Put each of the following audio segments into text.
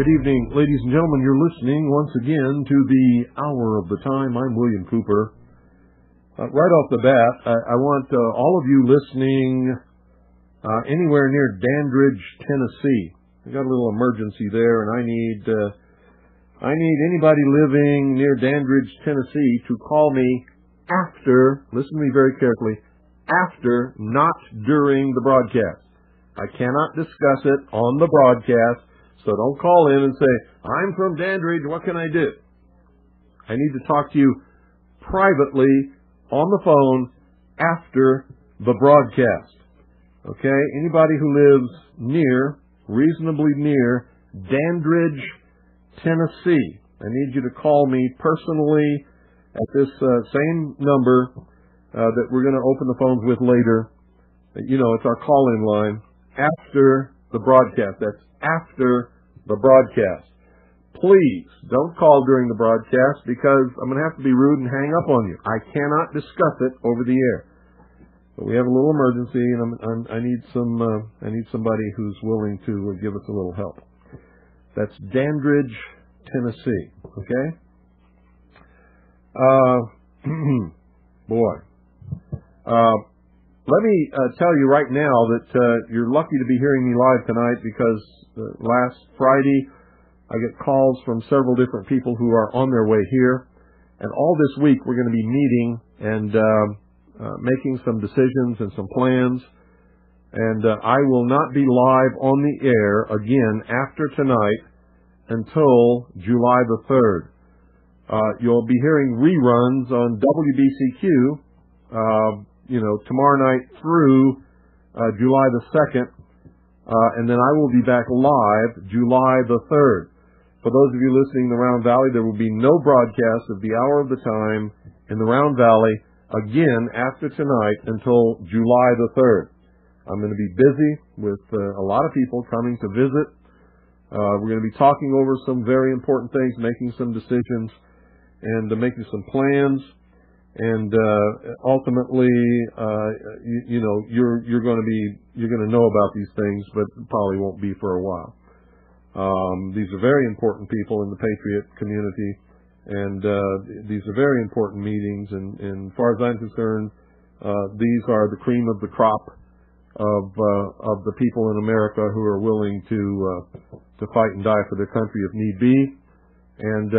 Good evening, ladies and gentlemen. You're listening once again to the Hour of the Time. I'm William Cooper. Right off the bat, I want all of you listening anywhere near Dandridge, Tennessee. We got a little emergency there, and I need anybody living near Dandridge, Tennessee to call me after, listen to me very carefully, after, not during the broadcast. I cannot discuss it on the broadcast, so don't call in and say, I'm from Dandridge, what can I do? I need to talk to you privately on the phone after the broadcast. Okay? Anybody who lives near, reasonably near, Dandridge, Tennessee, I need you to call me personally at this same number that we're going to open the phones with later. You know, it's our call-in line after the broadcast. That's after the broadcast. Please don't call during the broadcast because I'm going to have to be rude and hang up on you. I cannot discuss it over the air. But we have a little emergency, and I need somebody who's willing to give us a little help. That's Dandridge, Tennessee. Okay? Boy. Let me tell you right now that you're lucky to be hearing me live tonight because last Friday I get calls from several different people who are on their way here. And all this week we're going to be meeting and making some decisions and some plans. And I will not be live on the air again after tonight until July the 3rd. You'll be hearing reruns on WBCQ tomorrow night through July the 2nd, and then I will be back live July the 3rd. For those of you listening in the Round Valley, there will be no broadcast of the Hour of the Time in the Round Valley again after tonight until July the 3rd. I'm going to be busy with a lot of people coming to visit. We're going to be talking over some very important things, making some decisions, and making some plans. And ultimately, you're going to know about these things, but probably won't be for a while. These are very important people in the Patriot community, and these are very important meetings. And as far as I'm concerned, these are the cream of the crop of the people in America who are willing to fight and die for their country if need be. And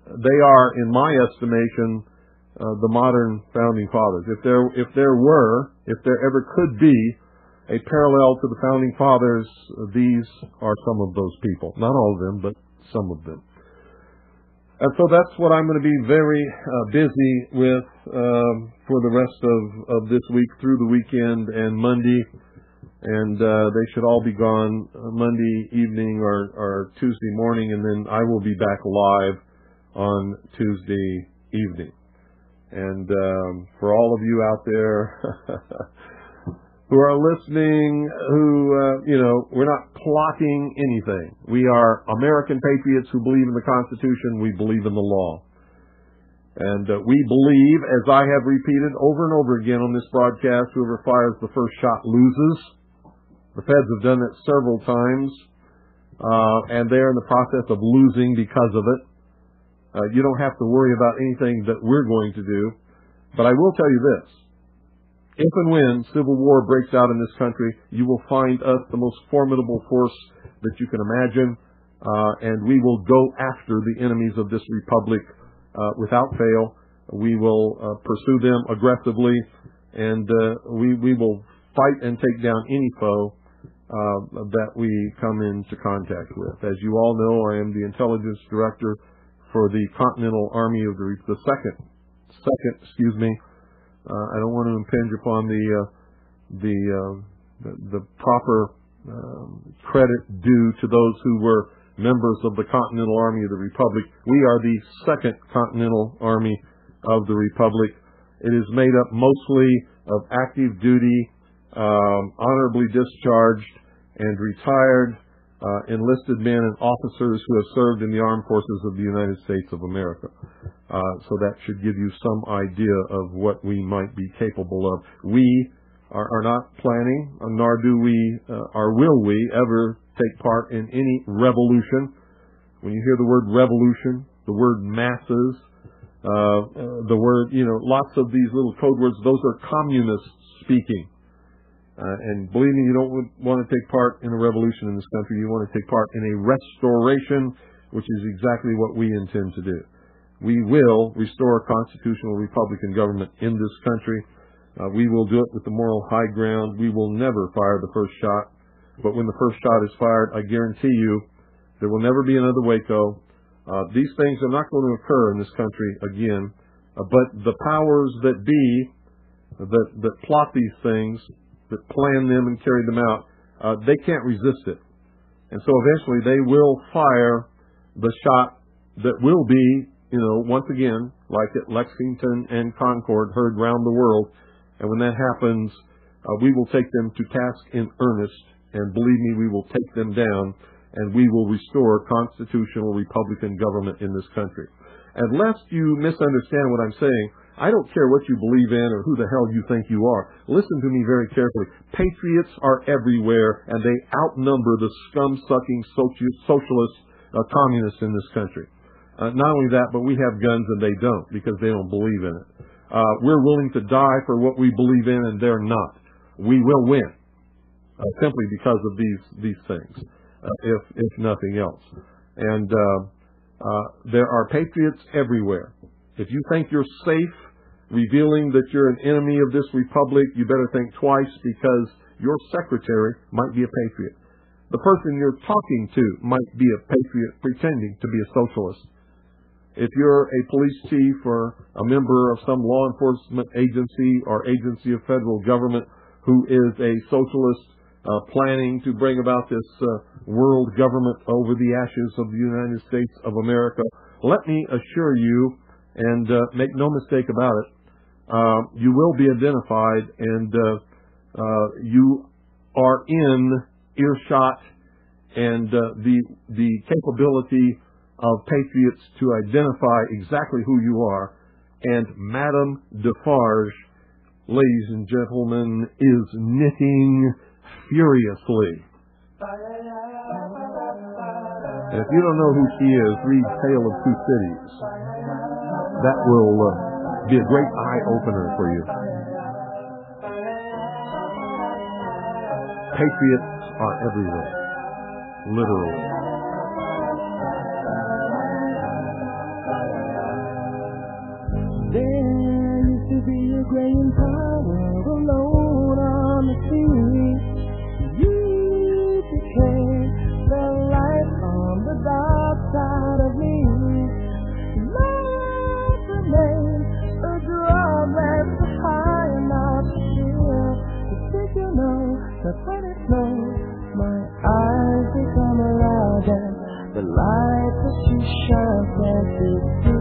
they are, in my estimation, the modern founding fathers. If there ever could be a parallel to the founding fathers, these are some of those people. Not all of them, but some of them. And so that's what I'm going to be very busy with for the rest of this week through the weekend and Monday. And they should all be gone Monday evening or Tuesday morning, and then I will be back live on Tuesday evening. And for all of you out there who are listening, we're not plotting anything. We are American patriots who believe in the Constitution. We believe in the law. And we believe, as I have repeated over and over again on this broadcast, whoever fires the first shot loses. The feds have done it several times, and they're in the process of losing because of it. You don't have to worry about anything that we're going to do. But I will tell you this. If and when civil war breaks out in this country, you will find us the most formidable force that you can imagine, and we will go after the enemies of this republic without fail. We will pursue them aggressively, and we will fight and take down any foe that we come into contact with. As you all know, I am the intelligence director for the Continental Army of the second. I don't want to impinge upon the proper credit due to those who were members of the Continental Army of the Republic. We are the Second Continental Army of the Republic. It is made up mostly of active duty, honorably discharged and retired enlisted men and officers who have served in the armed forces of the United States of America. So that should give you some idea of what we might be capable of. We are not planning, nor do we, or will we, ever take part in any revolution. When you hear the word revolution, the word masses, the word, lots of these little code words, those are communists speaking. And believe me, you don't want to take part in a revolution in this country. You want to take part in a restoration, which is exactly what we intend to do. We will restore a constitutional Republican government in this country. We will do it with the moral high ground. We will never fire the first shot. But when the first shot is fired, I guarantee you there will never be another Waco. These things are not going to occur in this country again. But the powers that be, that plot these things, that plan them and carry them out, they can't resist it. And so eventually they will fire the shot that will be, once again, like at Lexington and Concord, heard round the world. And when that happens, we will take them to task in earnest. And believe me, we will take them down, and we will restore constitutional Republican government in this country. And lest you misunderstand what I'm saying, I don't care what you believe in or who the hell you think you are. Listen to me very carefully. Patriots are everywhere, and they outnumber the scum-sucking socialist communists in this country. Not only that, but we have guns and they don't, because they don't believe in it. We're willing to die for what we believe in, and they're not. We will win, simply because of these things, if nothing else. And there are patriots everywhere. If you think you're safe revealing that you're an enemy of this republic, you better think twice, because your secretary might be a patriot. The person you're talking to might be a patriot pretending to be a socialist. If you're a police chief or a member of some law enforcement agency or agency of federal government who is a socialist planning to bring about this world government over the ashes of the United States of America, let me assure you, and make no mistake about it, you will be identified, and you are in earshot, and the capability of patriots to identify exactly who you are. And Madame Defarge, ladies and gentlemen, is knitting furiously. And if you don't know who she is, read Tale of Two Cities. That will be a great eye-opener for you. Patriots are everywhere, literally. There used to be a great power alone on the sea. You became the light on the dark side of me. Love remains a drawback high enough to hear. But did you know that when it snows, my eyes become alive and the light that you shine can't be seen.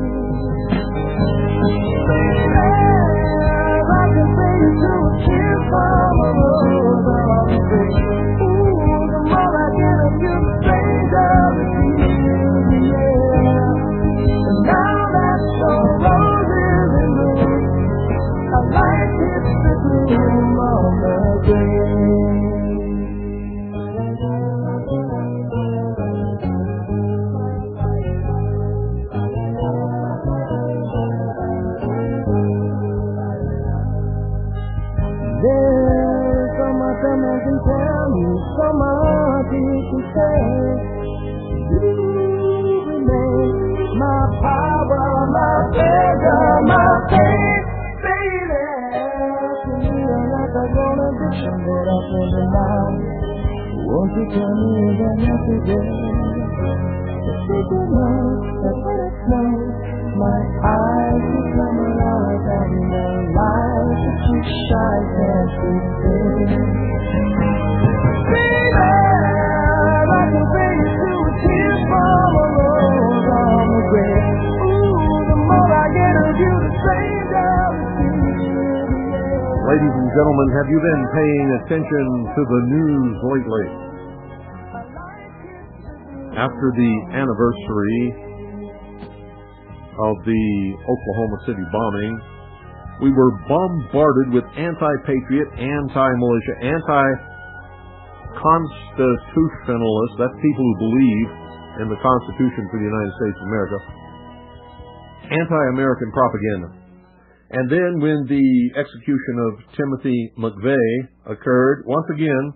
I can bring you to a kiss from a rose on the street. Ooh, the more I get of you, the stranger it feels, yeah. And now that your rose is in bloom, I like it to bloom on the grave. There's so much a man can tell you, so much he can say. You remain my power, my pleasure, my faith, baby. To me, I'm like a grown addiction that I can't deny. Won't you tell me that nothing But did you know that when it snows, my eyes become alive and the light that you shine can't be seen. Baby, I can bring you to a tear from a rose on the grave. Ooh, the more I get of you, the stranger it feels. Ladies and gentlemen, have you been paying attention to the news lately? After the anniversary of the Oklahoma City bombing, we were bombarded with anti-patriot, anti-militia, constitutionalists, that's people who believe in the Constitution for the United States of America, anti-American propaganda. And then when the execution of Timothy McVeigh occurred, once again,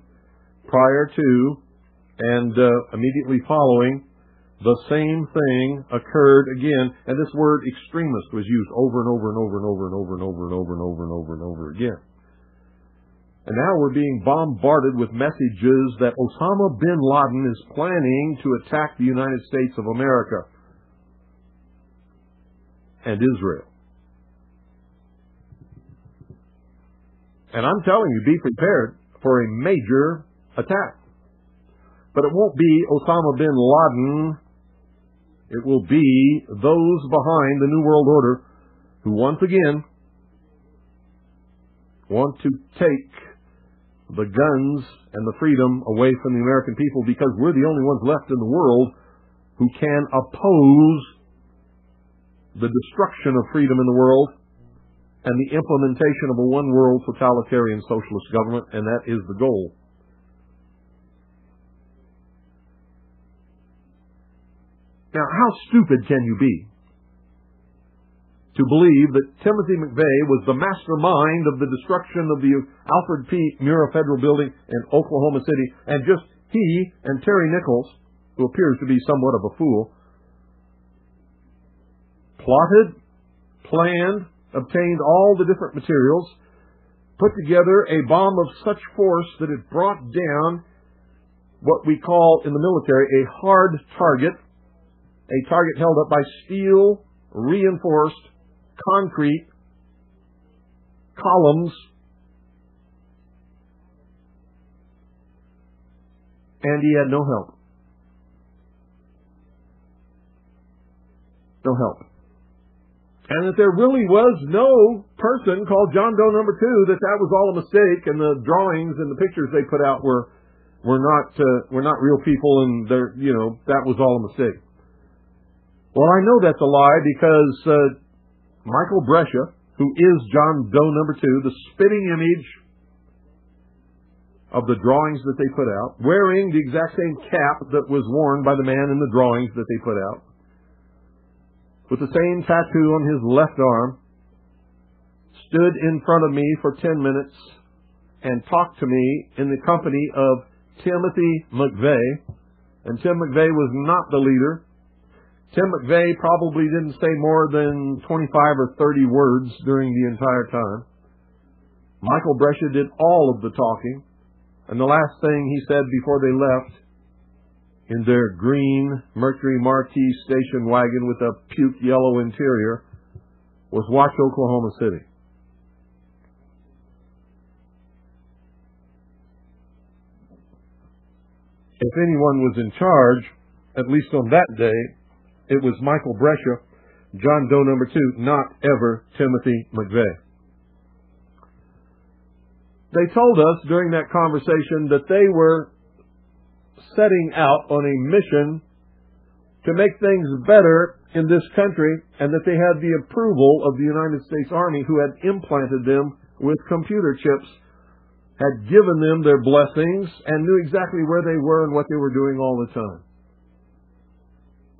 prior to and immediately following, the same thing occurred again, and this word extremist was used over and over and over and over and over and over and over and over and over and over again. And now we're being bombarded with messages that Osama bin Laden is planning to attack the United States of America and Israel. And I'm telling you, be prepared for a major attack. But it won't be Osama bin Laden. It will be those behind the New World Order who once again want to take the guns and the freedom away from the American people, because we're the only ones left in the world who can oppose the destruction of freedom in the world and the implementation of a one-world totalitarian socialist government, and that is the goal. Now, how stupid can you be to believe that Timothy McVeigh was the mastermind of the destruction of the Alfred P. Murrah Federal Building in Oklahoma City, and just he and Terry Nichols, who appears to be somewhat of a fool, plotted, planned, obtained all the different materials, put together a bomb of such force that it brought down what we call in the military a hard target, a target held up by steel, reinforced, concrete, columns, and he had no help. No help. And that there really was no person called John Doe number 2, that was all a mistake, and the drawings and the pictures they put out were not real people, and that was all a mistake. Well, I know that's a lie because Michael Brescia, who is John Doe number 2, the spitting image of the drawings that they put out, wearing the exact same cap that was worn by the man in the drawings that they put out, with the same tattoo on his left arm, stood in front of me for 10 minutes and talked to me in the company of Timothy McVeigh. And Tim McVeigh was not the leader. Tim McVeigh probably didn't say more than 25 or 30 words during the entire time. Michael Brescia did all of the talking. And the last thing he said before they left, in their green Mercury Marquis station wagon with a puke yellow interior, was watch Oklahoma City. If anyone was in charge, at least on that day, it was Michael Brescia, John Doe number 2, not ever Timothy McVeigh. They told us during that conversation that they were setting out on a mission to make things better in this country, and that they had the approval of the United States Army, who had implanted them with computer chips, had given them their blessings, and knew exactly where they were and what they were doing all the time.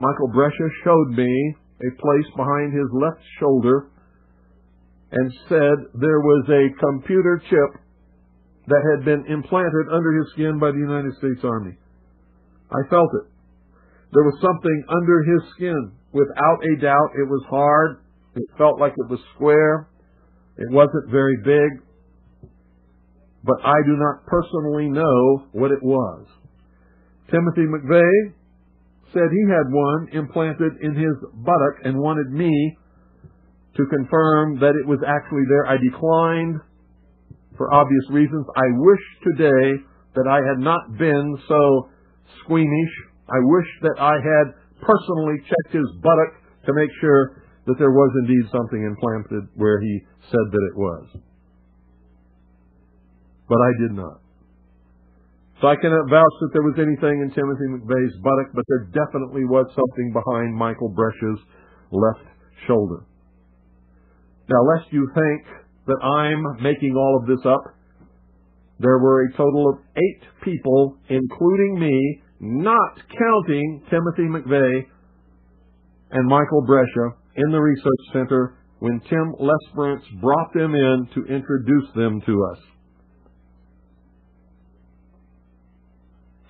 Michael Brescia showed me a place behind his left shoulder and said there was a computer chip that had been implanted under his skin by the United States Army. I felt it. There was something under his skin. Without a doubt, it was hard. It felt like it was square. It wasn't very big. But I do not personally know what it was. Timothy McVeigh said he had one implanted in his buttock and wanted me to confirm that it was actually there. I declined for obvious reasons. I wish today that I had not been so squeamish. I wish that I had personally checked his buttock to make sure that there was indeed something implanted where he said that it was. But I did not. So I cannot vouch that there was anything in Timothy McVeigh's buttock, but there definitely was something behind Michael Brescia's left shoulder. Now, lest you think that I'm making all of this up, There were a total of 8 people, including me, not counting Timothy McVeigh and Michael Brescia, in the research center when Tim Lesperance brought them in to introduce them to us.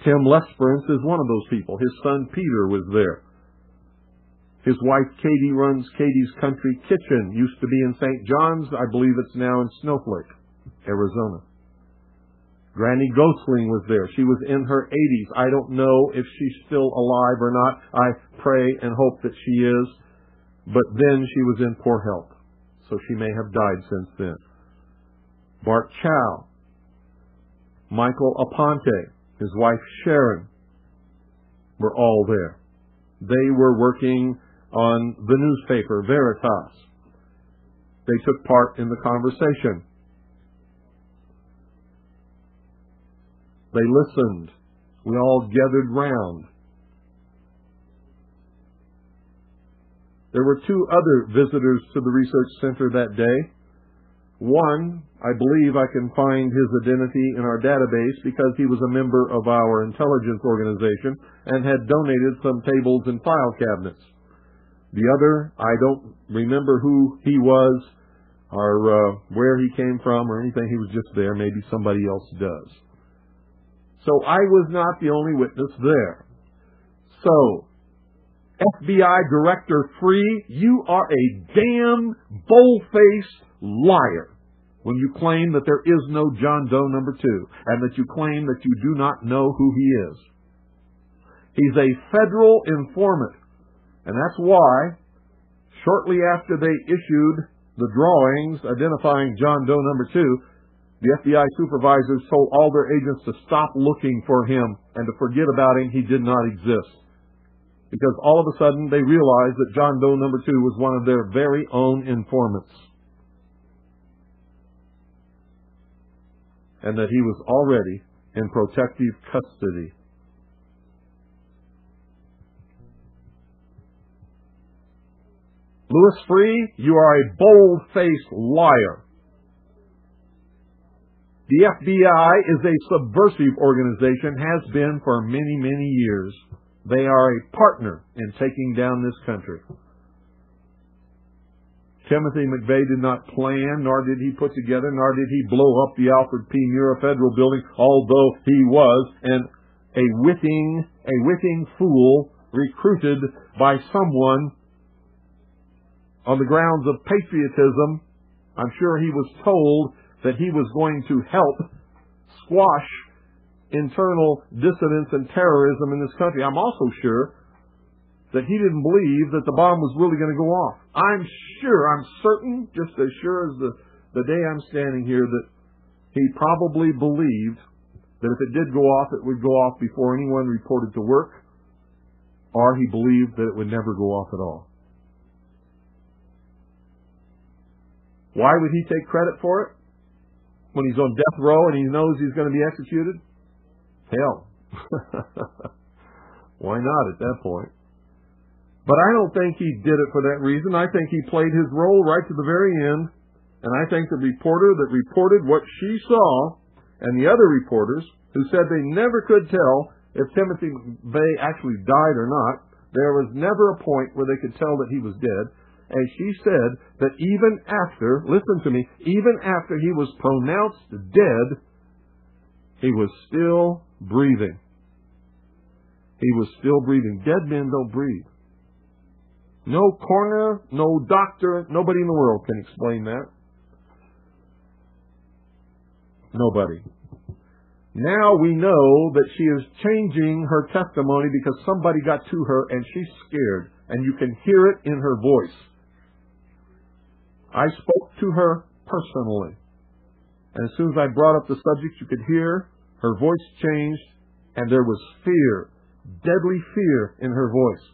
Tim Lesperance is one of those people. His son Peter was there. His wife Katie runs Katie's Country Kitchen. Used to be in St. John's. I believe it's now in Snowflake, Arizona. Granny Gosling was there. She was in her 80s. I don't know if she's still alive or not. I pray and hope that she is. But then she was in poor health, so she may have died since then. Bart Chow, Michael Aponte, his wife Sharon, were all there. They were working on the newspaper, Veritas. They took part in the conversation. They listened. We all gathered round. There were 2 other visitors to the research center that day. One, I believe I can find his identity in our database because he was a member of our intelligence organization and had donated some tables and file cabinets. The other, I don't remember who he was or where he came from or anything. He was just there. Maybe somebody else does. So I was not the only witness there. So, FBI Director Free, you are a damn bold-faced liar when you claim that there is no John Doe number 2 and that you claim that you do not know who he is. He's a federal informant, and that's why shortly after they issued the drawings identifying John Doe number 2, the FBI supervisors told all their agents to stop looking for him and to forget about him. He did not exist. Because all of a sudden they realized that John Doe number 2 was one of their very own informants. And that he was already in protective custody. Louis Freeh, you are a bold-faced liar. The FBI is a subversive organization, has been for many, many years. They are a partner in taking down this country. Timothy McVeigh did not plan, nor did he put together, nor did he blow up the Alfred P. Murrah Federal Building, although he was a witting fool recruited by someone on the grounds of patriotism. I'm sure he was told that he was going to help squash internal dissidence and terrorism in this country. I'm also sure that he didn't believe that the bomb was really going to go off. I'm certain, just as sure as the day I'm standing here, that he probably believed that if it did go off, it would go off before anyone reported to work, or he believed that it would never go off at all. Why would he take credit for it when he's on death row and he knows he's going to be executed? Hell. Why not at that point? But I don't think he did it for that reason. I think he played his role right to the very end. And I think the reporter that reported what she saw and the other reporters who said they never could tell if Timothy McVeigh actually died or not, there was never a point where they could tell that he was dead. And she said that even after, listen to me, even after he was pronounced dead, he was still breathing. He was still breathing. Dead men don't breathe. No coroner, no doctor, nobody in the world can explain that. Nobody. Now we know that she is changing her testimony because somebody got to her and she's scared. And you can hear it in her voice. I spoke to her personally. And as soon as I brought up the subject, you could hear her voice changed and there was fear, deadly fear in her voice.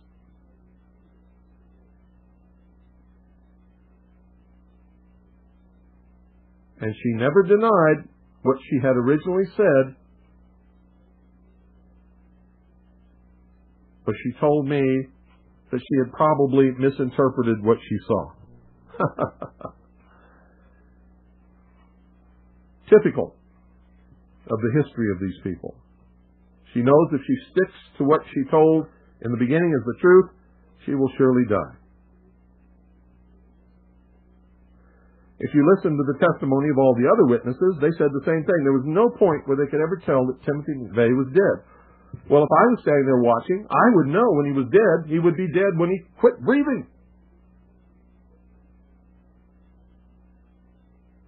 And she never denied what she had originally said, but she told me that she had probably misinterpreted what she saw. Typical. of the history of these people. She knows if she sticks to what she told in the beginning as the truth, she will surely die. If you listen to the testimony of all the other witnesses, they said the same thing. There was no point where they could ever tell that Timothy McVeigh was dead. Well, if I was standing there watching, I would know when he was dead. He would be dead when he quit breathing.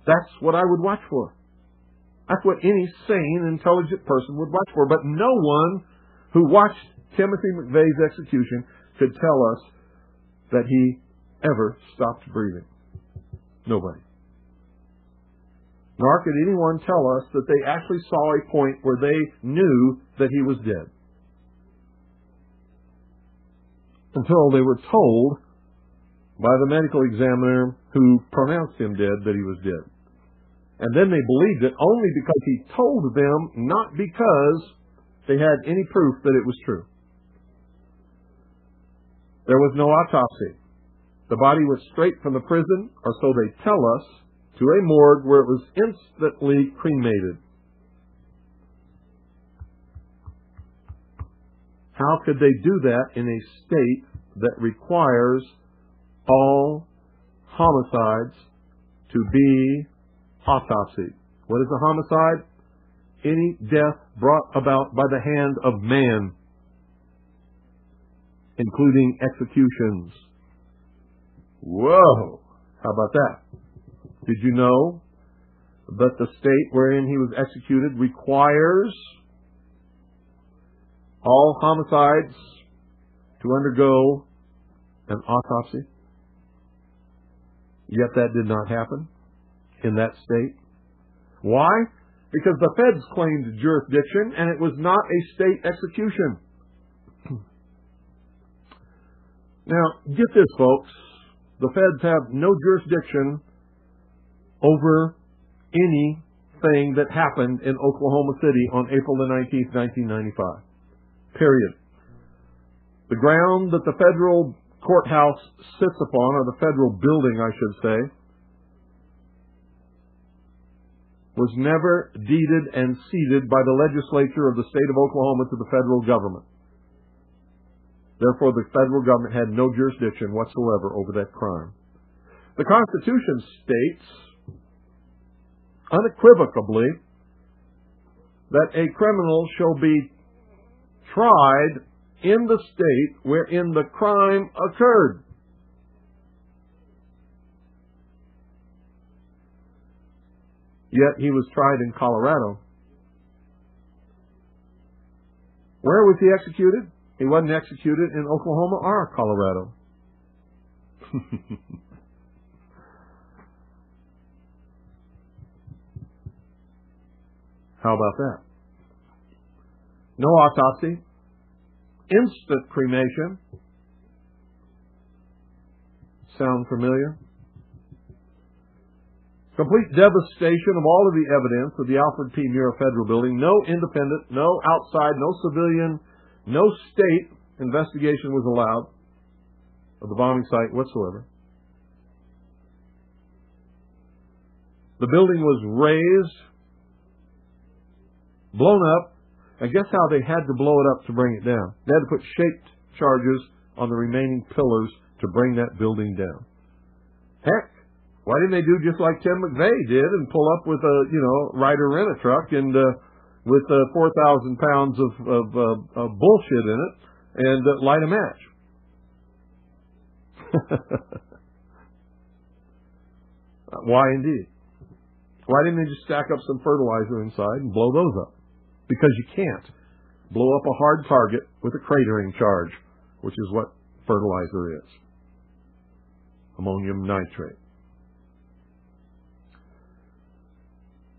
That's what I would watch for. That's what any sane, intelligent person would watch for. But no one who watched Timothy McVeigh's execution could tell us that he ever stopped breathing. Nobody. Nor could anyone tell us that they actually saw a point where they knew that he was dead. Until they were told by the medical examiner who pronounced him dead that he was dead. And then they believed it only because he told them, not because they had any proof that it was true. There was no autopsy. The body went straight from the prison, or so they tell us, to a morgue where it was instantly cremated. How could they do that in a state that requires all homicides to be autopsied? What is a homicide? Any death brought about by the hand of man, including executions. Whoa! How about that? Did you know that the state wherein he was executed requires all homicides to undergo an autopsy? Yet that did not happen in that state. Why? Because the feds claimed jurisdiction and it was not a state execution. Now, get this, folks. The feds have no jurisdiction over anything that happened in Oklahoma City on April the 19th, 1995. Period. The ground that the federal courthouse sits upon, or the federal building, I should say, was never deeded and ceded by the legislature of the state of Oklahoma to the federal government. Therefore, the federal government had no jurisdiction whatsoever over that crime. The Constitution states unequivocally that a criminal shall be tried in the state wherein the crime occurred. Yet he was tried in Colorado. Where was he executed? He wasn't executed in Oklahoma or Colorado. How about that? No autopsy. Instant cremation. Sound familiar? Complete devastation of all of the evidence of the Alfred P. Murrah Federal Building. No independent, no outside, no civilian, no state investigation was allowed of the bombing site whatsoever. The building was razed, blown up, and guess how they had to blow it up to bring it down? They had to put shaped charges on the remaining pillars to bring that building down. Heck, why didn't they do just like Tim McVeigh did and pull up with a, Ryder rent-a-truck and with 4,000 pounds of bullshit in it and light a match? Why indeed? Why didn't they just stack up some fertilizer inside and blow those up? Because you can't blow up a hard target with a cratering charge, which is what fertilizer is. Ammonium nitrate.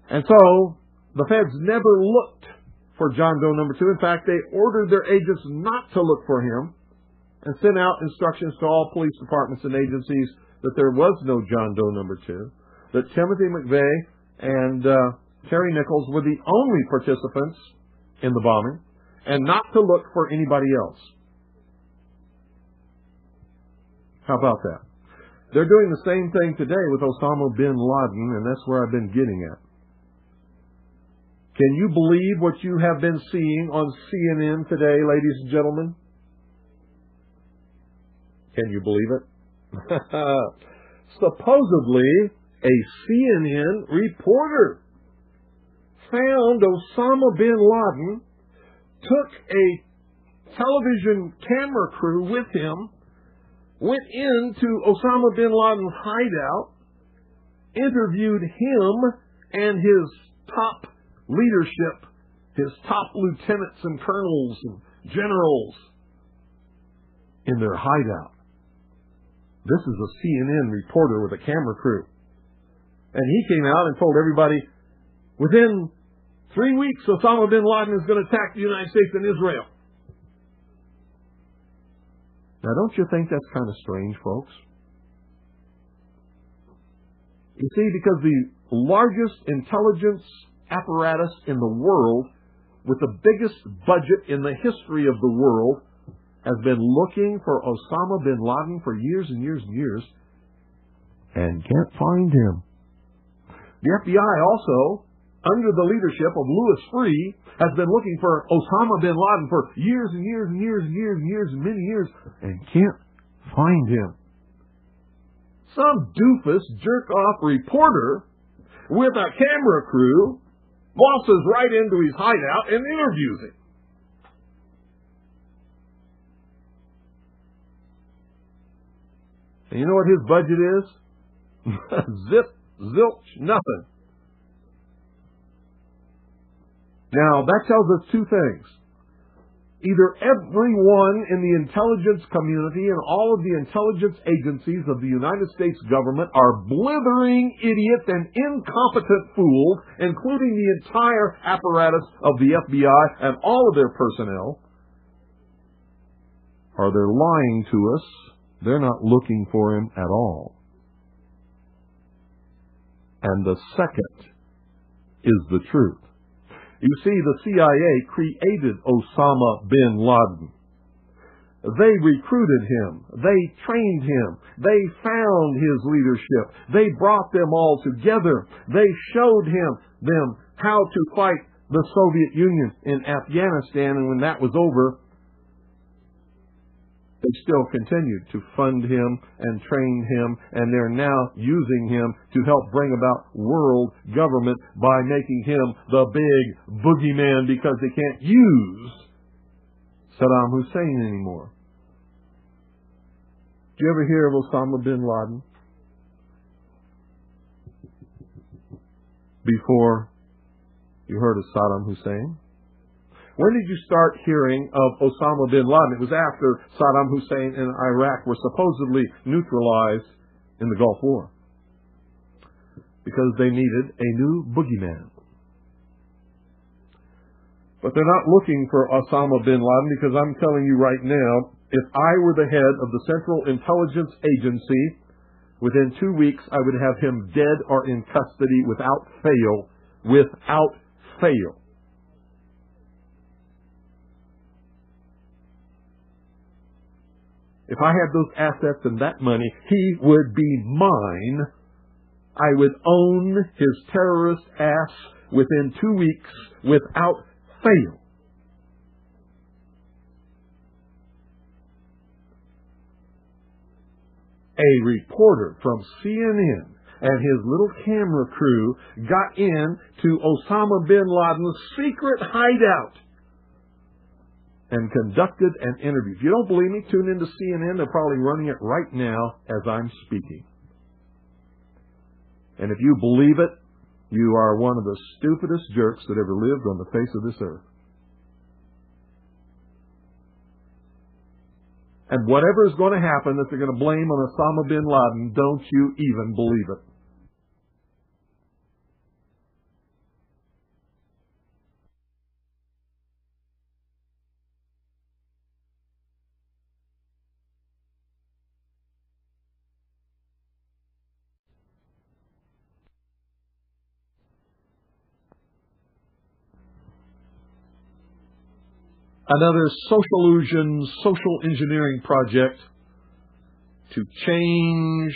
And so, the feds never looked for John Doe number 2. In fact, they ordered their agents not to look for him and sent out instructions to all police departments and agencies that there was no John Doe number 2, that Timothy McVeigh and Terry Nichols were the only participants in the bombing, and not to look for anybody else. How about that? They're doing the same thing today with Osama bin Laden, and that's where I've been getting at. Can you believe what you have been seeing on CNN today, ladies and gentlemen? Can you believe it? Supposedly, a CNN reporter found Osama bin Laden, took a television camera crew with him, went into Osama bin Laden's hideout, interviewed him and his top leadership, his top lieutenants and colonels and generals in their hideout. This is a CNN reporter with a camera crew. And he came out and told everybody, within 3 weeks, Osama bin Laden is going to attack the United States and Israel. Now, don't you think that's kind of strange, folks? You see, because the largest intelligence apparatus in the world, with the biggest budget in the history of the world, has been looking for Osama bin Laden for years and years and years, and can't find him. The FBI also, under the leadership of Louis Freeh, has been looking for Osama bin Laden for years and years and years and years and years and many years, and can't find him. Some doofus, jerk-off reporter with a camera crew waltzes right into his hideout and interviews him. And you know what his budget is? Zip, zilch, nothing. Now, that tells us two things. Either everyone in the intelligence community and all of the intelligence agencies of the United States government are blithering idiots and incompetent fools, including the entire apparatus of the FBI and all of their personnel, or they're lying to us. They're not looking for him at all. And the second is the truth. You see, the CIA created Osama bin Laden. They recruited him. They trained him. They found his leadership. They brought them all together. They showed them how to fight the Soviet Union in Afghanistan, and when that was over, they still continued to fund him and train him, and they're now using him to help bring about world government by making him the big boogeyman, because they can't use Saddam Hussein anymore. Did you ever hear of Osama bin Laden before you heard of Saddam Hussein? When did you start hearing of Osama bin Laden? It was after Saddam Hussein and Iraq were supposedly neutralized in the Gulf War, because they needed a new boogeyman. But they're not looking for Osama bin Laden, because I'm telling you right now, if I were the head of the Central Intelligence Agency, within 2 weeks I would have him dead or in custody without fail. Without fail. If I had those assets and that money, he would be mine. I would own his terrorist ass within 2 weeks without fail. A reporter from CNN and his little camera crew got in to Osama bin Laden's secret hideout and conducted an interview. If you don't believe me, tune into CNN. They're probably running it right now as I'm speaking. And if you believe it, you are one of the stupidest jerks that ever lived on the face of this earth. And whatever is going to happen that they're going to blame on Osama bin Laden, don't you even believe it. Another socialusion, social engineering project to change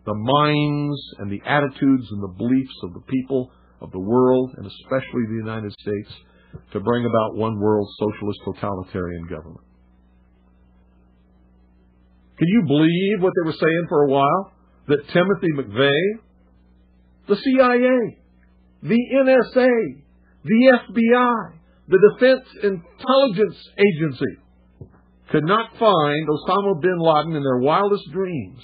the minds and the attitudes and the beliefs of the people of the world, and especially the United States, to bring about one world socialist totalitarian government. Can you believe what they were saying for a while? That Timothy McVeigh, the CIA, the NSA, the FBI, the Defense Intelligence Agency could not find Osama bin Laden in their wildest dreams.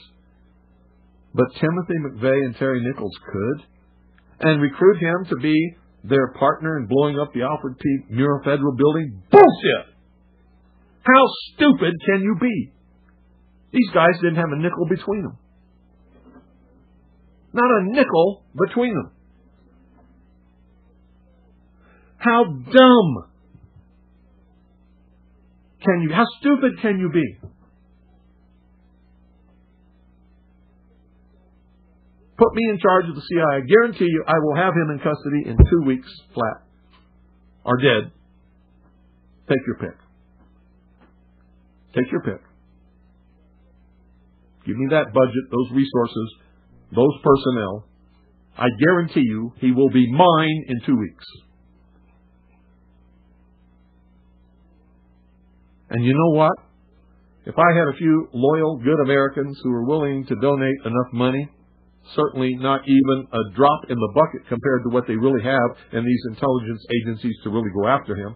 But Timothy McVeigh and Terry Nichols could, and recruit him to be their partner in blowing up the Alfred P. Murrah Federal Building? Bullshit! How stupid can you be? These guys didn't have a nickel between them. Not a nickel between them. How dumb can you, how stupid can you be? Put me in charge of the CIA. I guarantee you I will have him in custody in 2 weeks flat. Or dead. Take your pick. Take your pick. Give me that budget, those resources, those personnel. I guarantee you he will be mine in 2 weeks. And you know what? If I had a few loyal, good Americans who were willing to donate enough money, certainly not even a drop in the bucket compared to what they really have in these intelligence agencies to really go after him,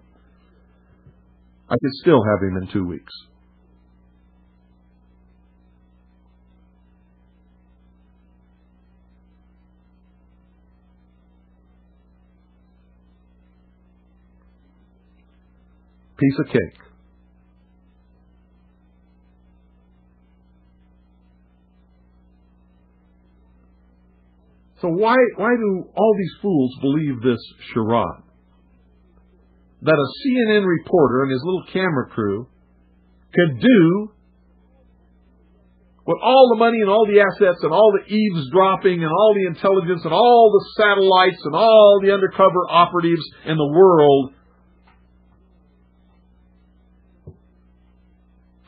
I could still have him in 2 weeks. Piece of cake. So why do all these fools believe this charade? That a CNN reporter and his little camera crew can do what all the money and all the assets and all the eavesdropping and all the intelligence and all the satellites and all the undercover operatives in the world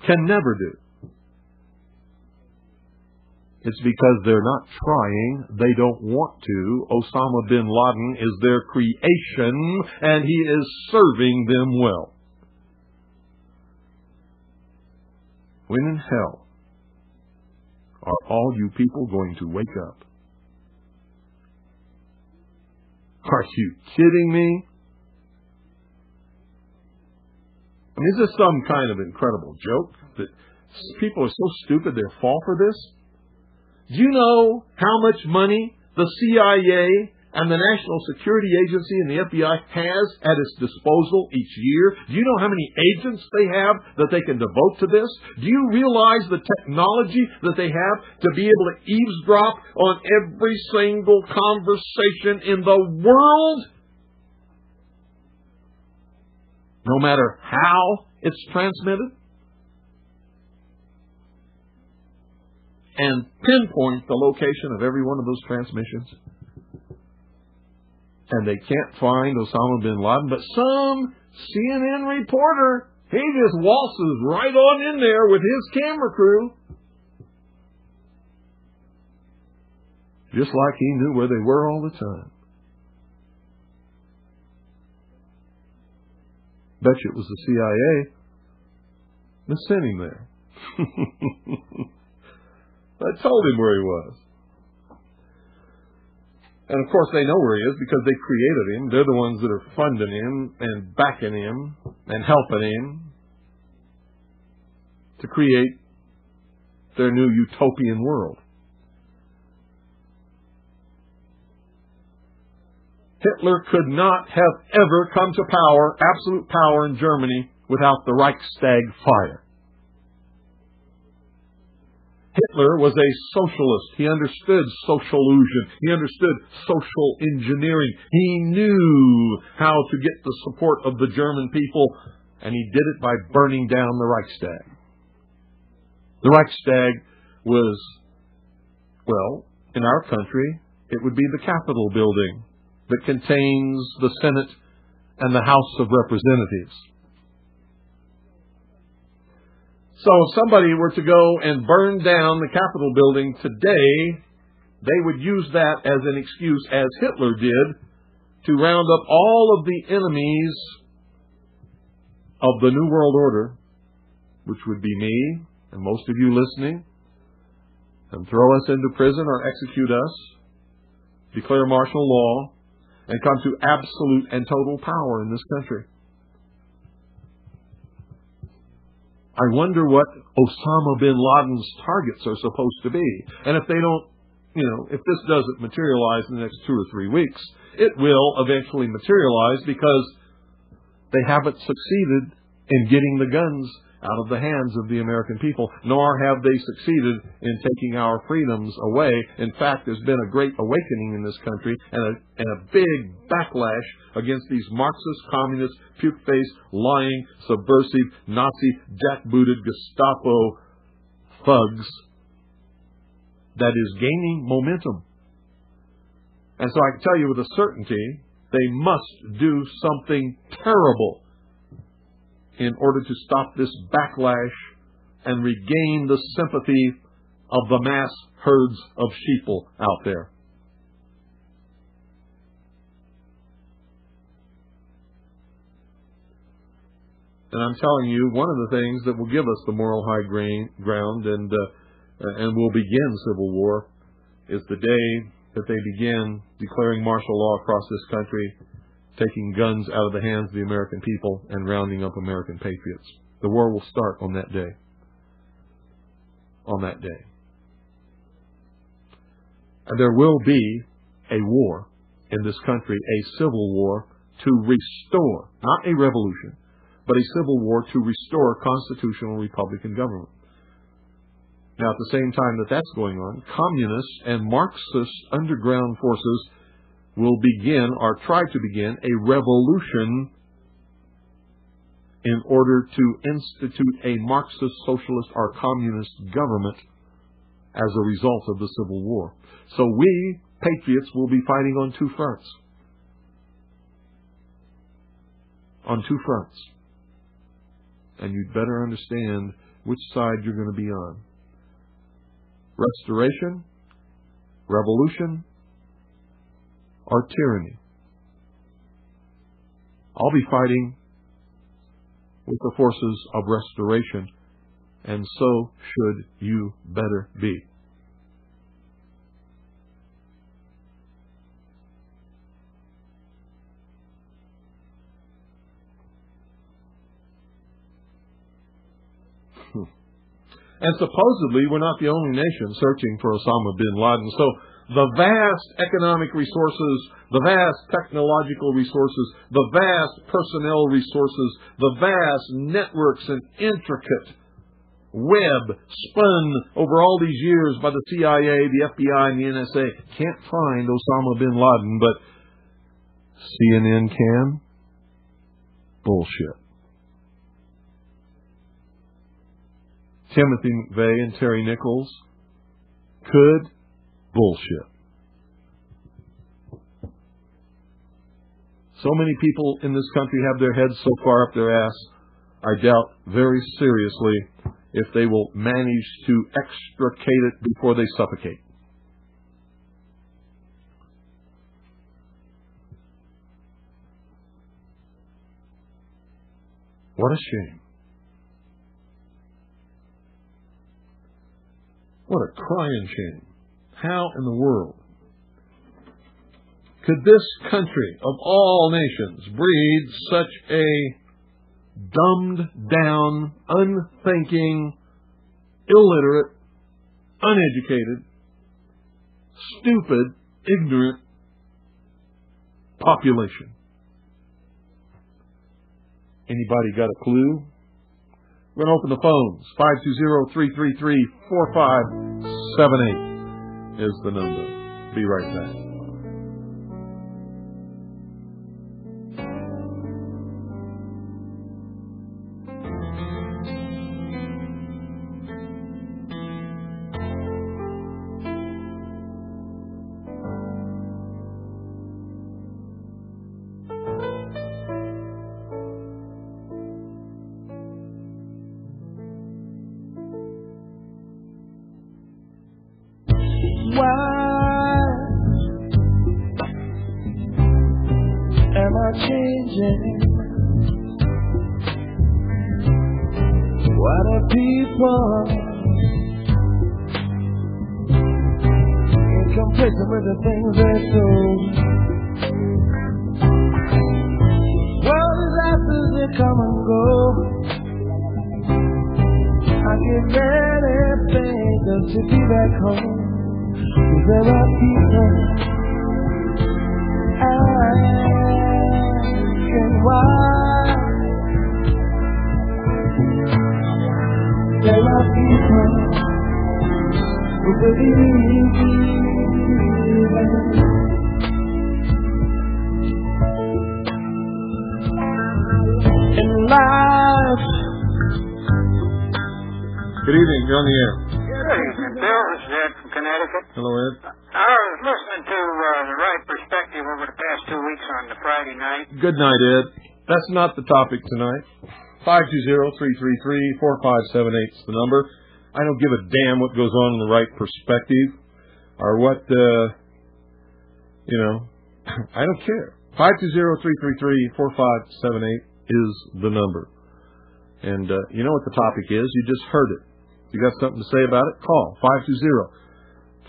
can never do. It's because they're not trying. They don't want to. Osama bin Laden is their creation, and he is serving them well. When in hell are all you people going to wake up? Are you kidding me? I mean, is this some kind of incredible joke that people are so stupid they'll fall for this? Do you know how much money the CIA and the National Security Agency and the FBI has at its disposal each year? Do you know how many agents they have that they can devote to this? Do you realize the technology that they have to be able to eavesdrop on every single conversation in the world? No matter how it's transmitted? And pinpoint the location of every one of those transmissions. And they can't find Osama bin Laden, but some CNN reporter, he just waltzes right on in there with his camera crew. Just like he knew where they were all the time. Bet you it was the CIA that sent him there. I told him where he was. And of course they know where he is because they created him. They're the ones that are funding him and backing him and helping him to create their new utopian world. Hitler could not have ever come to power, absolute power in Germany, without the Reichstag fire. Hitler was a socialist. He understood socialusion. He understood social engineering. He knew how to get the support of the German people, and he did it by burning down the Reichstag. The Reichstag was, well, in our country, it would be the Capitol building that contains the Senate and the House of Representatives. So if somebody were to go and burn down the Capitol building today, they would use that as an excuse, as Hitler did, to round up all of the enemies of the New World Order, which would be me and most of you listening, and throw us into prison or execute us, declare martial law, and come to absolute and total power in this country. I wonder what Osama bin Laden's targets are supposed to be. And if they don't, if this doesn't materialize in the next 2 or 3 weeks, it will eventually materialize because they haven't succeeded in getting the guns out of the hands of the American people, nor have they succeeded in taking our freedoms away. In fact, there's been a great awakening in this country and a big backlash against these Marxist, communist, puke-faced, lying, subversive, Nazi, jackbooted Gestapo thugs that is gaining momentum. And so I can tell you with a certainty, they must do something terrible in order to stop this backlash and regain the sympathy of the mass herds of sheeple out there. And I'm telling you, one of the things that will give us the moral high ground and will begin civil war is the day that they begin declaring martial law across this country, taking guns out of the hands of the American people and rounding up American patriots. The war will start on that day. On that day. And there will be a war in this country, a civil war to restore, not a revolution, but a civil war to restore constitutional Republican government. Now, at the same time that that's going on, communist and Marxist underground forces will begin, or try to begin, a revolution in order to institute a Marxist, socialist, or communist government as a result of the Civil War. So we, patriots, will be fighting on 2 fronts. On 2 fronts. And you'd better understand which side you're going to be on. Restoration, revolution, or tyranny. I'll be fighting with the forces of restoration, and so should you better be. And supposedly, we're not the only nation searching for Osama bin Laden. So the vast economic resources, the vast technological resources, the vast personnel resources, the vast networks and intricate web spun over all these years by the CIA, the FBI, and the NSA can't find Osama bin Laden, but CNN can? Bullshit. Timothy McVeigh and Terry Nichols could? Bullshit. So many people in this country have their heads so far up their ass, I doubt very seriously if they will manage to extricate it before they suffocate. What a shame. What a crying shame. How in the world could this country of all nations breed such a dumbed down, unthinking, illiterate, uneducated, stupid, ignorant population? Anybody got a clue? We're going to open the phones. 520-333-4578 is the number. Be right back. am I changing? Why do people ain't complacent with the things they do? Well, disasters they come and go. I get anything just to be back home. 'Cause there are people asking why. There are people who believe in life. Good evening. You're on the air. Good evening, Bill. This is Ed from Connecticut. Hello, Ed. I was listening to the Right Perspective over the past 2 weeks on the Friday night. Good night, Ed. That's not the topic tonight. 520-333-4578 is the number. I don't give a damn what goes on in the Right Perspective or what, I don't care. 520-333-4578 is the number. And you know what the topic is. You just heard it. If you got something to say about it, call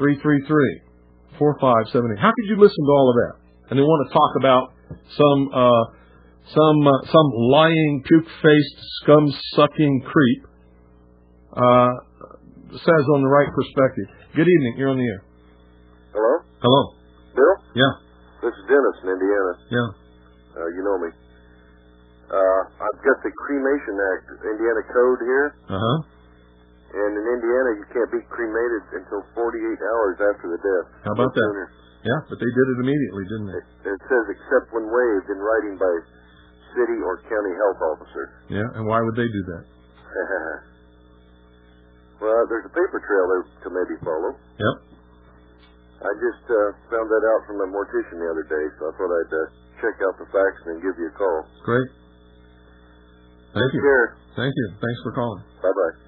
520-333-4578. How could you listen to all of that and then want to talk about some lying, puke-faced, scum-sucking creep says on the Right Perspective? Good evening. You're on the air. Hello? Hello. Bill? Yeah. This is Dennis in Indiana. Yeah. You know me. I've got the Cremation Act, Indiana Code here. Uh-huh. And in Indiana, you can't be cremated until 48 hours after the death. How about that? Sooner. Yeah, but they did it immediately, didn't they? It says except when waived in writing by city or county health officer. Yeah, and why would they do that? Well, there's a paper trail there to maybe follow. Yep. I just found that out from a mortician the other day, so I thought I'd check out the facts and then give you a call. Great. Thank you. Care. Thank you. Thanks for calling. Bye-bye.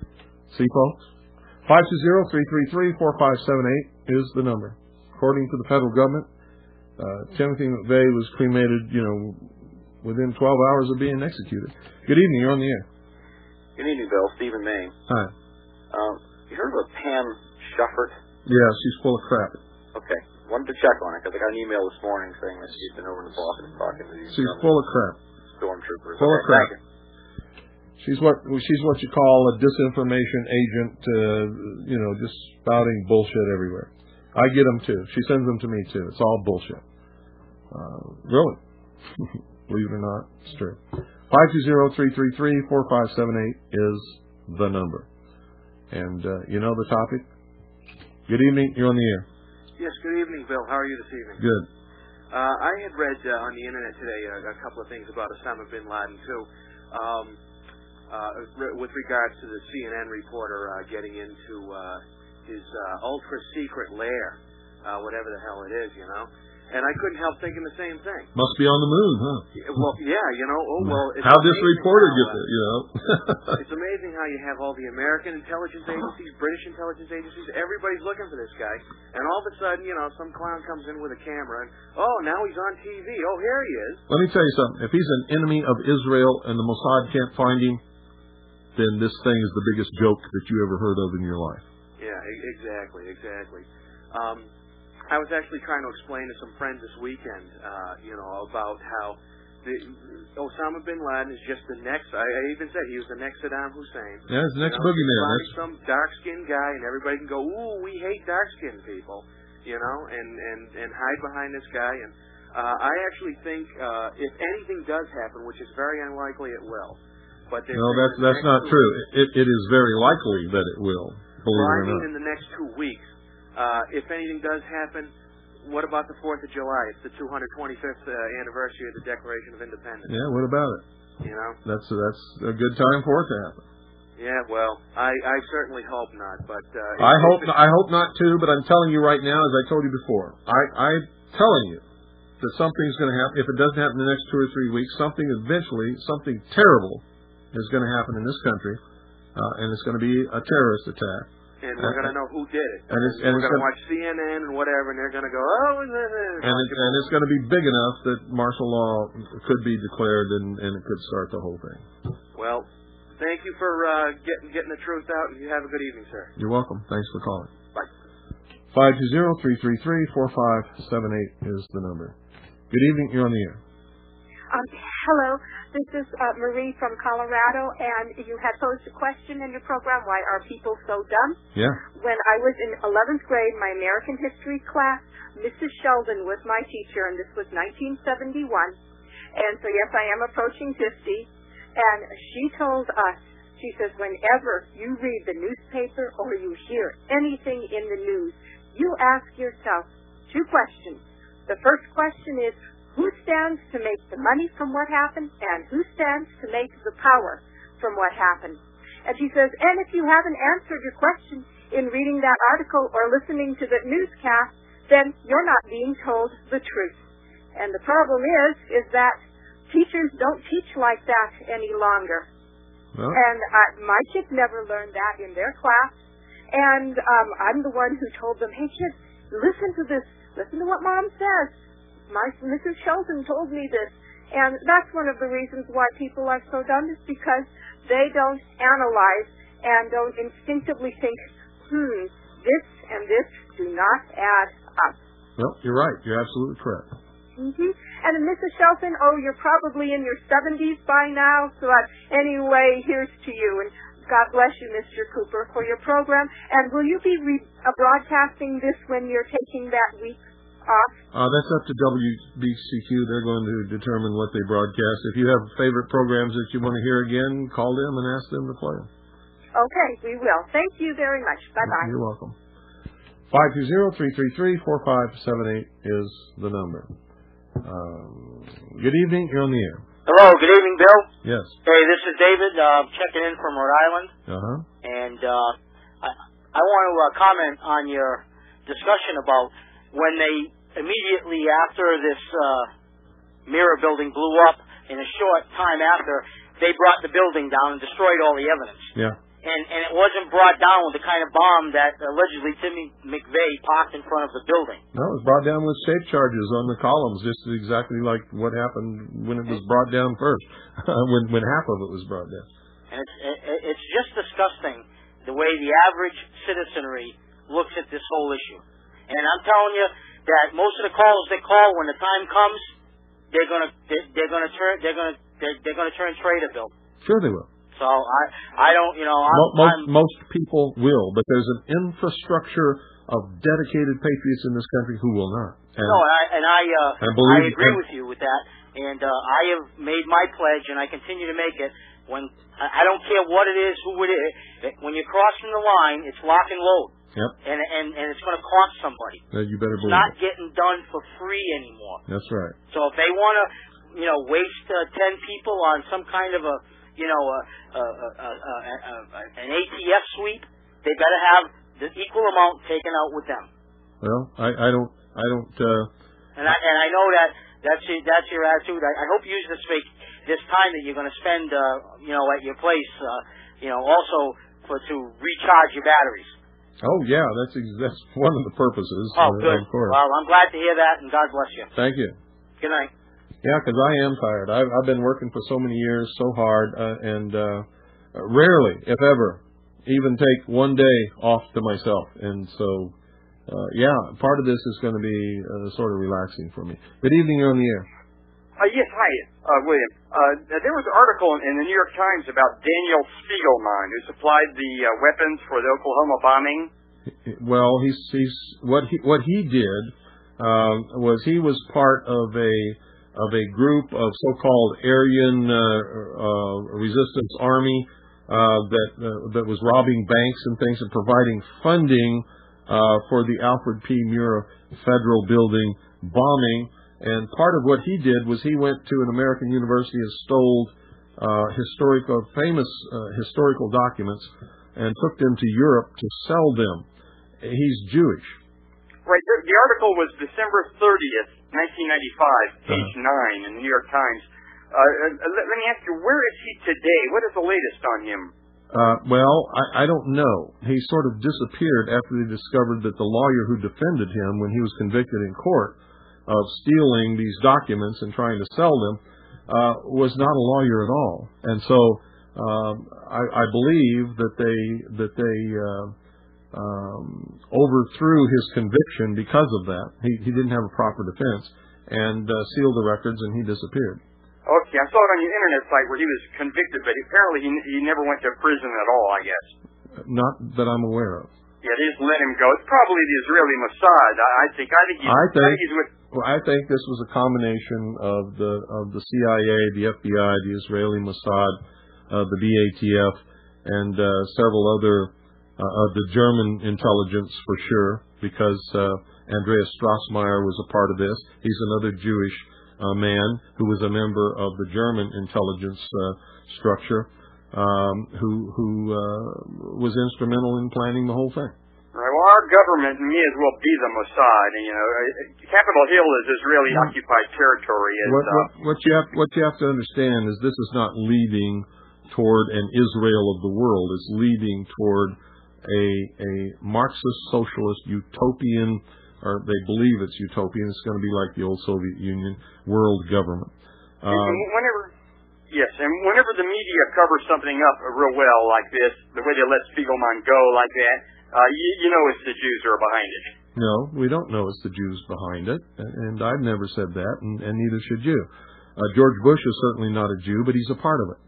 See, folks? 520-333-4578 is the number. According to the federal government, Timothy McVeigh was cremated, within 12 hours of being executed. Good evening. You're on the air. Good evening, Bill. Stephen Maine. Hi. You heard of Pam Schuffert? Yeah, she's full of crap. Okay. Wanted to check on it because I got an email this morning saying that she's been over in the Boston talking to these She's full of crap. stormtroopers. Full of Okay, crap. thank you. She's what you call a disinformation agent, just spouting bullshit everywhere. I get them too. She sends them to me too. It's all bullshit. Really. Believe it or not, it's true. 520-333-4578 is the number. And you know the topic? Good evening. You're on the air. Yes, good evening, Bill. How are you this evening? Good. I had read on the internet today a couple of things about Osama bin Laden, too. With regards to the CNN reporter getting into his ultra-secret lair, whatever the hell it is, And I couldn't help thinking the same thing. Must be on the moon, huh? Well, yeah, It's How'd this reporter get there, there, It's amazing how you have all the American intelligence agencies, British intelligence agencies, everybody's looking for this guy. And all of a sudden, some clown comes in with a camera and, now he's on TV. Oh, here he is. Let me tell you something. If he's an enemy of Israel and the Mossad can't find him, then this thing is the biggest joke that you ever heard of in your life. Yeah, exactly. I was actually trying to explain to some friends this weekend, about how Osama bin Laden is just the next. I even said he was the next Saddam Hussein. Yeah, he's the next boogeyman. That's some dark-skinned guy, and everybody can go, "Ooh, we hate dark-skinned people," and hide behind this guy. And I actually think if anything does happen, which is very unlikely, it will. But no, that's not true. It is very likely that it will. Believe it or not. In the next 2 weeks. If anything does happen, what about the 4th of July? It's the 225th anniversary of the Declaration of Independence. Yeah, what about it? That's a good time for it to happen. Yeah, well, I certainly hope not, but I hope not too. But I'm telling you right now, as I told you before, I'm telling you that something's going to happen. If it doesn't happen in the next 2 or 3 weeks, something terrible is going to happen in this country, and it's going to be a terrorist attack. and we're going to know who did it. And we're going to watch CNN and whatever, and they're going to go, oh, and it's going to be big enough that martial law could be declared, and it could start the whole thing. Well, thank you for getting the truth out, and you have a good evening, sir. You're welcome. Thanks for calling. Bye. 520-333-4578 is the number. Good evening. You're on the air. Hello. This is Marie from Colorado, and you had posed a question in your program, why are people so dumb? Yeah. When I was in 11th grade, my American history class, Mrs. Sheldon was my teacher, and this was 1971. And so, yes, I am approaching 50. And she told us, she says, whenever you read the newspaper or you hear anything in the news, you ask yourself 2 questions. The first question is, who stands to make the money from what happened, and who stands to make the power from what happened? And she says, and if you haven't answered your question in reading that article or listening to the newscast, then you're not being told the truth. And the problem is that teachers don't teach like that any longer. Well. And my kids never learned that in their class. And I'm the one who told them, hey, kids, listen to this. Listen to what Mom says. Mrs. Sheldon told me this. And that's one of the reasons why people are so dumb, is because they don't analyze and don't instinctively think, this and this do not add up. Well, you're right. You're absolutely correct. Mm-hmm. And Mrs. Shelton, you're probably in your 70s by now. So anyway, here's to you. And God bless you, Mr. Cooper, for your program. And will you be broadcasting this when you're taking that week off? That's up to WBCQ. They're going to determine what they broadcast. If you have favorite programs that you want to hear again, call them and ask them to play them. Okay, we will. Thank you very much. Bye-bye. You're welcome. 520-333-4578 is the number. Good evening. You're on the air. Hello. Good evening, Bill. Yes. Hey, this is David checking in from Rhode Island. Uh-huh. And I want to comment on your discussion about when they immediately after this mirror building blew up, in a short time after, they brought the building down and destroyed all the evidence. Yeah. And it wasn't brought down with the kind of bomb that allegedly Timmy McVeigh parked in front of the building. No, it was brought down with shape charges on the columns, just exactly like what happened when it was brought down first, when half of it was brought down. And it's just disgusting the way the average citizenry looks at this whole issue. And I'm telling you that most of the callers that call when the time comes, they're gonna turn traitor, Bill. Sure they will. So I don't, most people will, but there's an infrastructure of dedicated patriots in this country who will not. I agree with you with that. And I have made my pledge, and I continue to make it. When I don't care what it is, who it is. When you cross from the line, it's lock and load. Yep. And it's going to cost somebody. You better believe it's not it. getting done for free anymore. That's right. So if they want to, waste 10 people on some kind of an ATF sweep, they better have the equal amount taken out with them. Well, I don't. And I know that's your attitude. I hope you use this time that you're going to spend, at your place, also to recharge your batteries. Oh yeah, that's one of the purposes. Oh, good. Of course. Well, I'm glad to hear that, and God bless you. Thank you. Good night. Yeah, because I am tired. I've been working for so many years, so hard, and rarely, if ever, even take one day off to myself. And so, part of this is going to be sort of relaxing for me. Good evening, you're on the air. Yes, hi, William. There was an article in the New York Times about Daniel Spiegelman, who supplied the weapons for the Oklahoma bombing. Well, what he did was he was part of a group of so-called Aryan resistance army that was robbing banks and things and providing funding for the Alfred P. Murrah Federal Building bombing. And part of what he did was he went to an American university and stole famous historical documents and took them to Europe to sell them. He's Jewish. Right. The article was December 30th, 1995, page 9 in the New York Times. Let me ask you, where is he today? What is the latest on him? Well, I don't know. He sort of disappeared after they discovered that the lawyer who defended him when he was convicted in court of stealing these documents and trying to sell them was not a lawyer at all. And so I believe that they overthrew his conviction because of that. He didn't have a proper defense and sealed the records, and he disappeared. Okay, I saw it on your internet site where he was convicted, but apparently he never went to prison at all, I guess. Not that I'm aware of. Yeah, they just let him go. It's probably the Israeli Mossad. I think this was a combination of the CIA, the FBI, the Israeli Mossad, the BATF, and several other the German intelligence for sure, because Andreas Strassmeyer was a part of this. He's another Jewish man who was a member of the German intelligence structure, who was instrumental in planning the whole thing. Right. Well, our government may as well be the Mossad. And, Capitol Hill is Israeli-occupied territory. What you have to understand is this is not leading toward an Israel of the world. It's leading toward a Marxist, socialist, utopian, or they believe it's utopian. It's going to be like the old Soviet Union world government. Whenever the media covers something up real well like this, the way they let Spiegelman go like that, you know it's the Jews who are behind it. No, we don't know it's the Jews behind it, and I've never said that, and neither should you. George Bush is certainly not a Jew, but he's a part of it.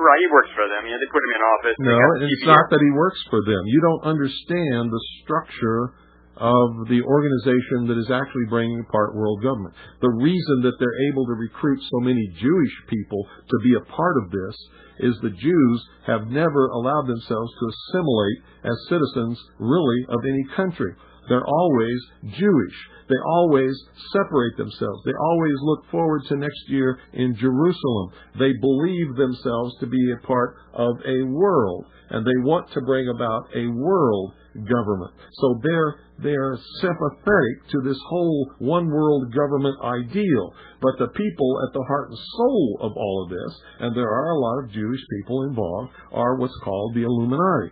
Right, he works for them. They put him in office. No, it's not that he works for them. You don't understand the structure of the organization that is actually bringing apart world government. The reason that they're able to recruit so many Jewish people to be a part of this is the Jews have never allowed themselves to assimilate as citizens, really, of any country. They're always Jewish. They always separate themselves. They always look forward to next year in Jerusalem. They believe themselves to be a part of a world, and they want to bring about a world government. So they're sympathetic to this whole one world government ideal. But the people at the heart and soul of all of this, and there are a lot of Jewish people involved, are what's called the Illuminati.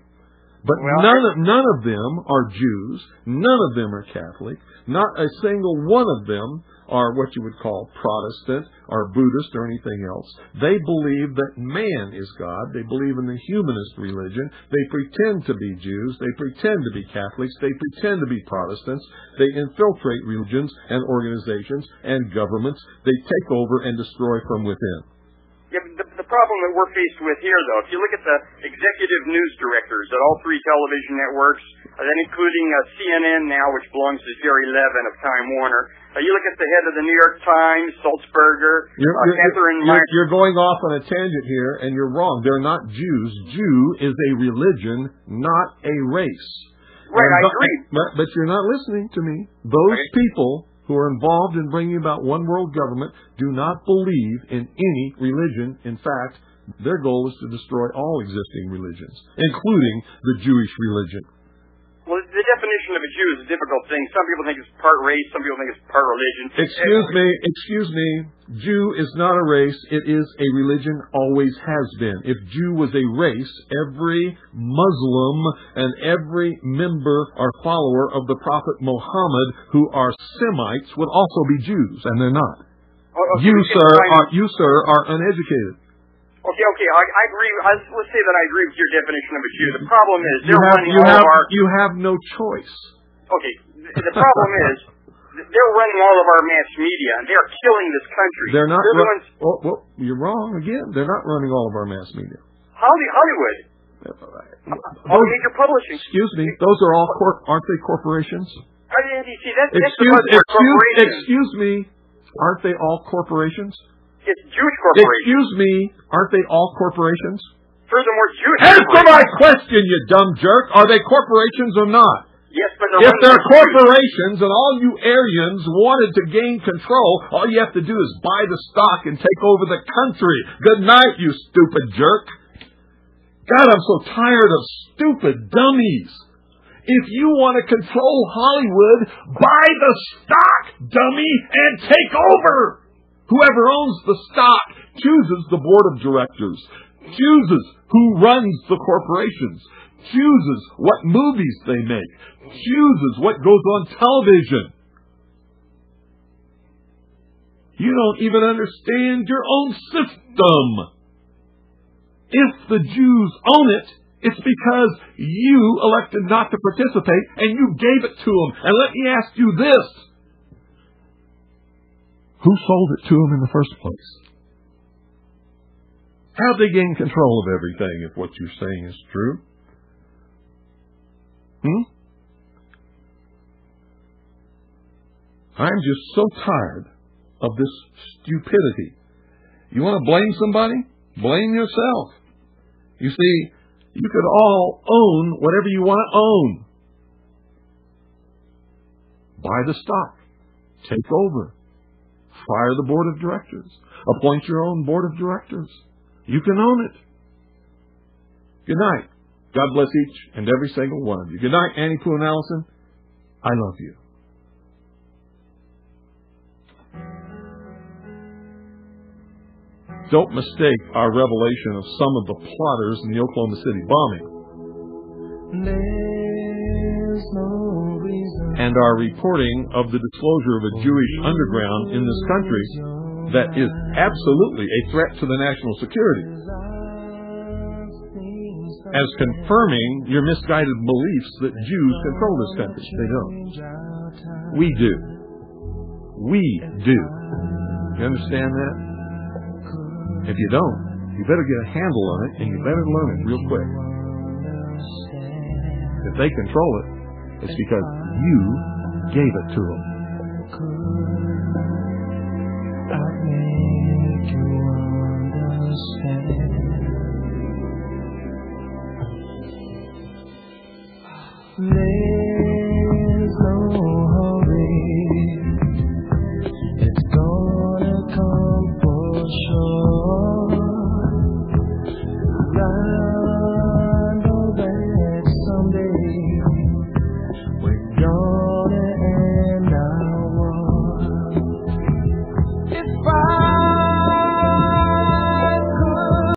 But none of them are Jews. None of them are Catholic. Not a single one of them are what you would call Protestant or Buddhist or anything else. They believe that man is God. They believe in the humanist religion. They pretend to be Jews. They pretend to be Catholics. They pretend to be Protestants. They infiltrate religions and organizations and governments. They take over and destroy from within. Yeah, but the problem that we're faced with here, though, if you look at the executive news directors at all three television networks, then including CNN now, which belongs to Jerry Levin of Time Warner, you look at the head of the New York Times, Sulzberger, Catherine Meyer. You're going off on a tangent here, and you're wrong. They're not Jews. Jew is a religion, not a race. Right, I agree. But you're not listening to me. Those people who are involved in bringing about one world government do not believe in any religion. In fact, their goal is to destroy all existing religions, including the Jewish religion. Well, the definition of a Jew is a difficult thing. Some people think it's part race, some people think it's part religion. Excuse me. Jew is not a race. It is a religion, always has been. If Jew was a race, every Muslim and every member or follower of the Prophet Muhammad who are Semites would also be Jews, and they're not. You, sir, are uneducated. Okay, I agree. Let's say that I agree with your definition of a Jew. The problem is you have no choice. Okay, the problem is they're running all of our mass media, and they're killing this country. They're not. Well, you're wrong again. They're not running all of our mass media. Hollywood. All major publishing. Excuse me. Those are all aren't they corporations? Excuse me. Aren't they all corporations? It's Jewish corporations. Excuse me, aren't they all corporations? Furthermore, Jewish Answer my question, you dumb jerk. Are they corporations or not? Yes, but if they're corporations and all you Aryans wanted to gain control, all you have to do is buy the stock and take over the country. Good night, you stupid jerk. God, I'm so tired of stupid dummies. If you want to control Hollywood, buy the stock, dummy, and take over. Whoever owns the stock chooses the board of directors. chooses who runs the corporations, chooses what movies they make, chooses what goes on television. You don't even understand your own system. If the Jews own it, it's because you elected not to participate and you gave it to them. And let me ask you this. Who sold it to them in the first place? How'd they gain control of everything if what you're saying is true? I'm just so tired of this stupidity. You want to blame somebody? Blame yourself. You see, you could all own whatever you want to own. Buy the stock. Take over. Fire the board of directors. Appoint your own board of directors. You can own it. Good night. God bless each and every single one of you. Good night, Annie Pooh and Allison. I love you. Don't mistake our revelation of some of the plotters in the Oklahoma City bombing and our reporting of the disclosure of a Jewish underground in this country that is absolutely a threat to the national security as confirming your misguided beliefs that Jews control this country. They don't. We do. We do. You understand that? If you don't, you better get a handle on it, and you better learn it real quick. If they control it, it's because you gave it to them.